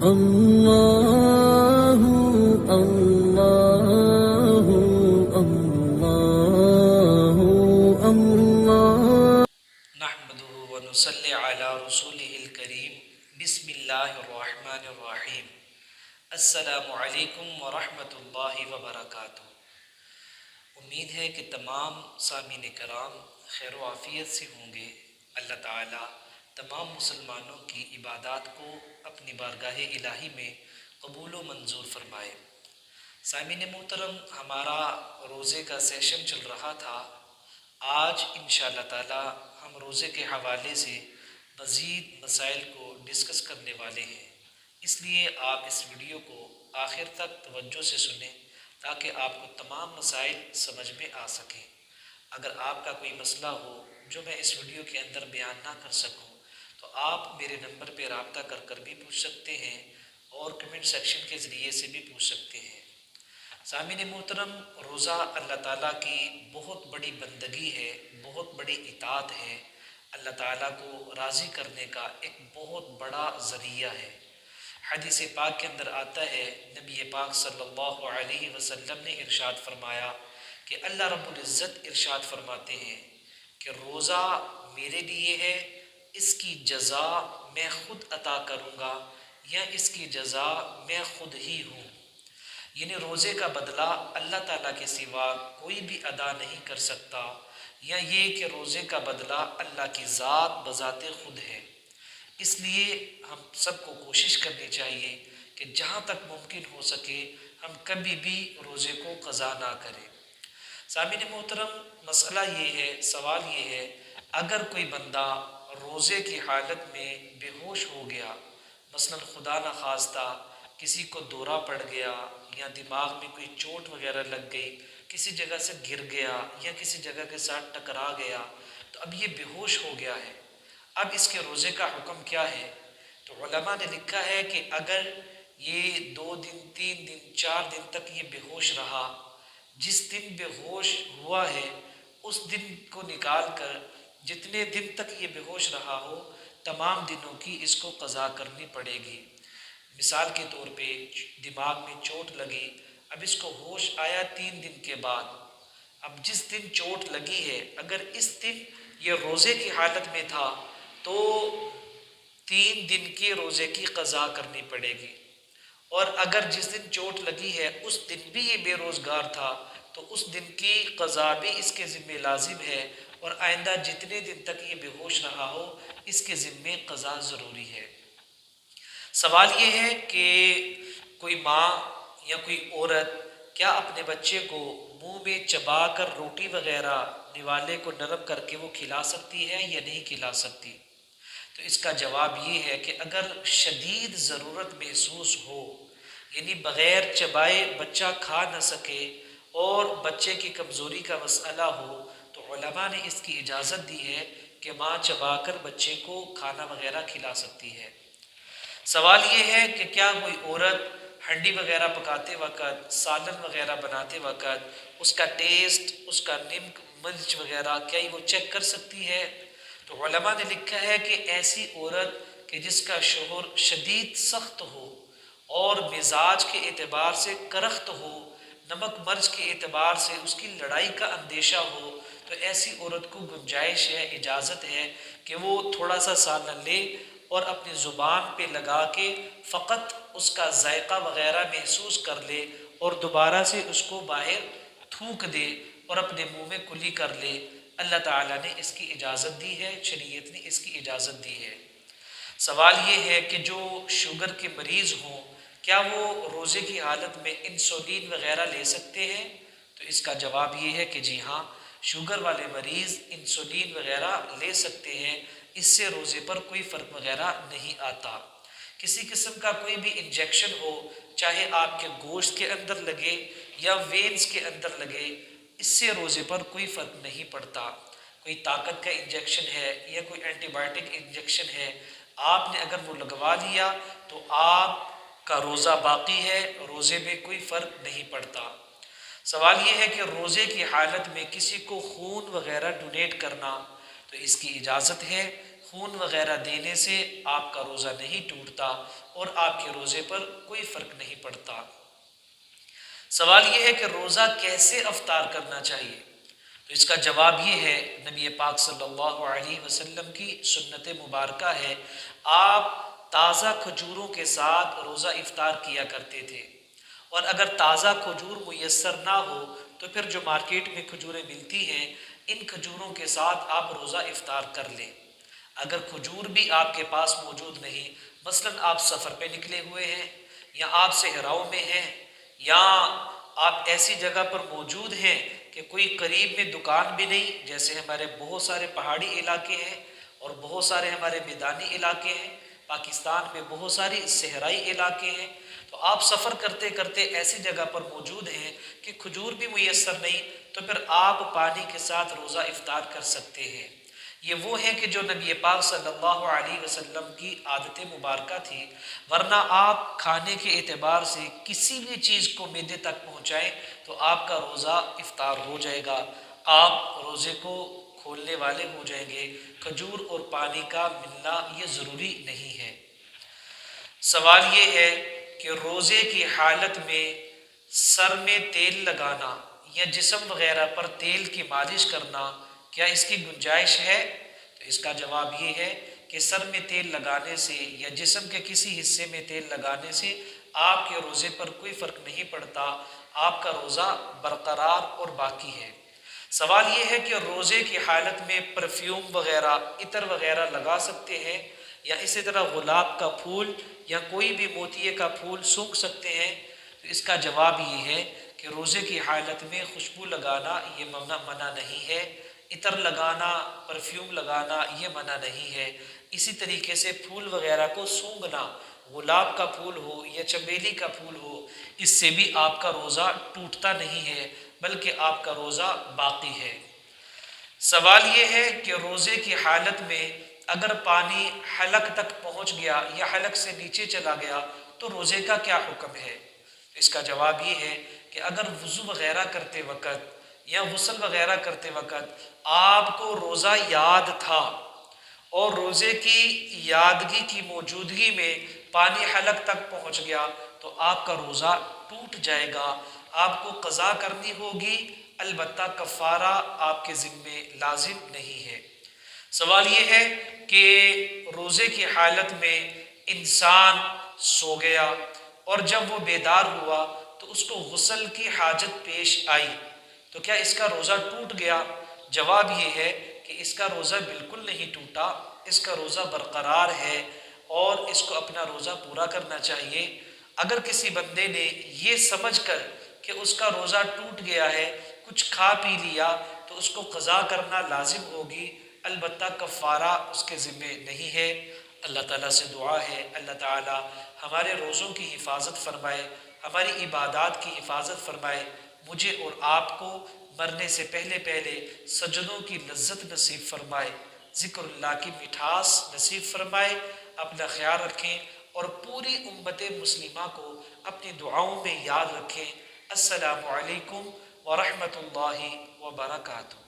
اللہ اللہ اللہ اللہ نحمده ونصلی علی رسوله الکریم بسم اللہ الرحمن الرحیم السلام علیکم ورحمۃ اللہ وبرکاتہ۔ امید ہے کہ تمام سامعین کرام خیر و عافیت سے ہوں گے۔ اللہ تعالیٰ تمام مسلمانوں کی عبادات کو اپنی بارگاہ الہی میں قبول و منظور فرمائے۔ سامعین محترم، ہمارا روزے کا سیشن چل رہا تھا۔ آج انشاءاللہ تعالی ہم روزے کے حوالے سے مزید مسائل کو ڈسکس کرنے والے ہیں، اس لیے آپ اس ویڈیو کو آخر تک توجہ سے سنیں تاکہ آپ کو تمام مسائل سمجھ میں آ سکیں۔ اگر آپ کا کوئی مسئلہ ہو جو میں اس ویڈیو کے اندر بیان نہ کر سکوں تو آپ میرے نمبر پہ رابطہ کر بھی پوچھ سکتے ہیں اور کمنٹ سیکشن کے ذریعے سے بھی پوچھ سکتے ہیں۔ سامعین محترم، روزہ اللہ تعالیٰ کی بہت بڑی بندگی ہے، بہت بڑی اطاعت ہے، اللہ تعالیٰ کو راضی کرنے کا ایک بہت بڑا ذریعہ ہے۔ حدیث پاک کے اندر آتا ہے، نبی پاک صلی اللہ علیہ وسلم نے ارشاد فرمایا کہ اللہ رب العزت ارشاد فرماتے ہیں کہ روزہ میرے لیے ہے، اس کی جزا میں خود عطا کروں گا یا اس کی جزا میں خود ہی ہوں۔ یعنی روزے کا بدلہ اللہ تعالیٰ کے سوا کوئی بھی ادا نہیں کر سکتا، یا یہ کہ روزے کا بدلہ اللہ کی ذات بذات خود ہے۔ اس لیے ہم سب کو کوشش کرنی چاہیے کہ جہاں تک ممکن ہو سکے ہم کبھی بھی روزے کو قضا نہ کریں۔ سامعین محترم، مسئلہ یہ ہے، سوال یہ ہے، اگر کوئی بندہ روزے کی حالت میں بے ہوش ہو گیا، مثلا خدا نخواستہ کسی کو دورہ پڑ گیا یا دماغ میں کوئی چوٹ وغیرہ لگ گئی، کسی جگہ سے گر گیا یا کسی جگہ کے ساتھ ٹکرا گیا، تو اب یہ بے ہوش ہو گیا ہے، اب اس کے روزے کا حکم کیا ہے؟ تو علماء نے لکھا ہے کہ اگر یہ 2 دن 3 دن 4 دن تک یہ بے ہوش رہا، جس دن بے ہوش ہوا ہے اس دن کو نکال کر جتنے دن تک یہ بے ہوش رہا ہو تمام دنوں کی اس کو قضا کرنی پڑے گی۔ مثال کے طور پہ دماغ میں چوٹ لگی، اب اس کو ہوش آیا 3 دن کے بعد، اب جس دن چوٹ لگی ہے اگر اس دن یہ روزے کی حالت میں تھا تو 3 دن کے روزے کی قضا کرنی پڑے گی، اور اگر جس دن چوٹ لگی ہے اس دن بھی یہ بے روزگار تھا تو اس دن کی قضا بھی اس کے ذمہ لازم ہے، اور آئندہ جتنے دن تک یہ بے ہوش رہا ہو اس کے ذمہ قضا ضروری ہے۔ سوال یہ ہے کہ کوئی ماں یا کوئی عورت کیا اپنے بچے کو منہ میں چبا کر روٹی وغیرہ نوالے کو نرم کر کے وہ کھلا سکتی ہے یا نہیں کھلا سکتی؟ تو اس کا جواب یہ ہے کہ اگر شدید ضرورت محسوس ہو، یعنی بغیر چبائے بچہ کھا نہ سکے اور بچے کی کمزوری کا مسئلہ ہو، تو علماء نے اس کی اجازت دی ہے کہ ماں چبا کر بچے کو کھانا وغیرہ کھلا سکتی ہے۔ سوال یہ ہے کہ کیا کوئی عورت ہنڈی وغیرہ پکاتے وقت، سالن وغیرہ بناتے وقت اس کا ٹیسٹ، اس کا نمک مرچ وغیرہ کیا وہ چیک کر سکتی ہے؟ تو علماء نے لکھا ہے کہ ایسی عورت کہ جس کا شوہر شدید سخت ہو اور مزاج کے اعتبار سے کرخت ہو، نمک مرچ کے اعتبار سے اس کی لڑائی کا اندیشہ ہو، تو ایسی عورت کو گنجائش ہے، اجازت ہے کہ وہ تھوڑا سا سالن لے اور اپنی زبان پہ لگا کے فقط اس کا ذائقہ وغیرہ محسوس کر لے اور دوبارہ سے اس کو باہر تھوک دے اور اپنے منہ میں کلی کر لے۔ اللہ تعالیٰ نے اس کی اجازت دی ہے، شریعت نے اس کی اجازت دی ہے۔ سوال یہ ہے کہ جو شوگر کے مریض ہوں کیا وہ روزے کی حالت میں انسولین وغیرہ لے سکتے ہیں؟ تو اس کا جواب یہ ہے کہ جی ہاں، شوگر والے مریض انسولین وغیرہ لے سکتے ہیں، اس سے روزے پر کوئی فرق وغیرہ نہیں آتا۔ کسی قسم کا کوئی بھی انجیکشن ہو، چاہے آپ کے گوشت کے اندر لگے یا وینز کے اندر لگے، اس سے روزے پر کوئی فرق نہیں پڑتا۔ کوئی طاقت کا انجیکشن ہے یا کوئی اینٹی بائیوٹک انجیکشن ہے، آپ نے اگر وہ لگوا لیا تو آپ کا روزہ باقی ہے، روزے میں کوئی فرق نہیں پڑتا۔ سوال یہ ہے کہ روزے کی حالت میں کسی کو خون وغیرہ ڈونیٹ کرنا، تو اس کی اجازت ہے۔ خون وغیرہ دینے سے آپ کا روزہ نہیں ٹوٹتا اور آپ کے روزے پر کوئی فرق نہیں پڑتا۔ سوال یہ ہے کہ روزہ کیسے افطار کرنا چاہیے؟ تو اس کا جواب یہ ہے، نبی پاک صلی اللہ علیہ وسلم کی سنت مبارکہ ہے، آپ تازہ کھجوروں کے ساتھ روزہ افطار کیا کرتے تھے، اور اگر تازہ کھجور میسر نہ ہو تو پھر جو مارکیٹ میں کھجوریں ملتی ہیں ان کھجوروں کے ساتھ آپ روزہ افطار کر لیں۔ اگر کھجور بھی آپ کے پاس موجود نہیں، مثلاً آپ سفر پہ نکلے ہوئے ہیں، یا آپ صحراؤں میں ہیں، یا آپ ایسی جگہ پر موجود ہیں کہ کوئی قریب میں دکان بھی نہیں، جیسے ہمارے بہت سارے پہاڑی علاقے ہیں اور بہت سارے ہمارے میدانی علاقے ہیں، پاکستان میں بہت ساری صحرائی علاقے ہیں، تو آپ سفر کرتے کرتے ایسی جگہ پر موجود ہیں کہ کھجور بھی میسر نہیں، تو پھر آپ پانی کے ساتھ روزہ افطار کر سکتے ہیں۔ یہ وہ ہیں کہ جو نبی پاک صلی اللہ علیہ وسلم کی عادت مبارکہ تھی، ورنہ آپ کھانے کے اعتبار سے کسی بھی چیز کو معدے تک پہنچائیں تو آپ کا روزہ افطار ہو جائے گا، آپ روزے کو کھولنے والے ہو جائیں گے۔ کھجور اور پانی کا ملنا یہ ضروری نہیں ہے۔ سوال یہ ہے کہ روزے کی حالت میں سر میں تیل لگانا یا جسم وغیرہ پر تیل کی مالش کرنا، کیا اس کی گنجائش ہے؟ تو اس کا جواب یہ ہے کہ سر میں تیل لگانے سے یا جسم کے کسی حصے میں تیل لگانے سے آپ کے روزے پر کوئی فرق نہیں پڑتا، آپ کا روزہ برقرار اور باقی ہے۔ سوال یہ ہے کہ روزے کی حالت میں پرفیوم وغیرہ، عطر وغیرہ لگا سکتے ہیں، یا اسی طرح گلاب کا پھول یا کوئی بھی موتیے کا پھول سونگھ سکتے ہیں؟ تو اس کا جواب یہ ہے کہ روزے کی حالت میں خوشبو لگانا یہ منع نہیں ہے، عطر لگانا، پرفیوم لگانا یہ منع نہیں ہے۔ اسی طریقے سے پھول وغیرہ کو سونگھنا، گلاب کا پھول ہو یا چمیلی کا پھول ہو، اس سے بھی آپ کا روزہ ٹوٹتا نہیں ہے بلکہ آپ کا روزہ باقی ہے۔ سوال یہ ہے کہ روزے کی حالت میں اگر پانی حلق تک پہنچ گیا یا حلق سے نیچے چلا گیا تو روزے کا کیا حکم ہے؟ اس کا جواب یہ ہے کہ اگر وضو وغیرہ کرتے وقت یا غسل وغیرہ کرتے وقت آپ کو روزہ یاد تھا اور روزے کی یادگی کی موجودگی میں پانی حلق تک پہنچ گیا تو آپ کا روزہ ٹوٹ جائے گا، آپ کو قضا کرنی ہوگی، البتہ کفارہ آپ کے ذمے لازم نہیں ہے۔ سوال یہ ہے کہ روزے کی حالت میں انسان سو گیا اور جب وہ بیدار ہوا تو اس کو غسل کی حاجت پیش آئی، تو کیا اس کا روزہ ٹوٹ گیا؟ جواب یہ ہے کہ اس کا روزہ بالکل نہیں ٹوٹا، اس کا روزہ برقرار ہے اور اس کو اپنا روزہ پورا کرنا چاہیے۔ اگر کسی بندے نے یہ سمجھ کر کہ اس کا روزہ ٹوٹ گیا ہے کچھ کھا پی لیا تو اس کو قضا کرنا لازم ہوگی، البتہ کفارہ اس کے ذمے نہیں ہے۔ اللہ تعالیٰ سے دعا ہے اللہ تعالیٰ ہمارے روزوں کی حفاظت فرمائے، ہماری عبادات کی حفاظت فرمائے، مجھے اور آپ کو مرنے سے پہلے سجدوں کی لذت نصیب فرمائے، ذکر اللہ کی مٹھاس نصیب فرمائے۔ اپنا خیال رکھیں اور پوری امت مسلمہ کو اپنی دعاؤں میں یاد رکھیں۔ السلام علیکم ورحمۃ اللہ وبرکاتہ۔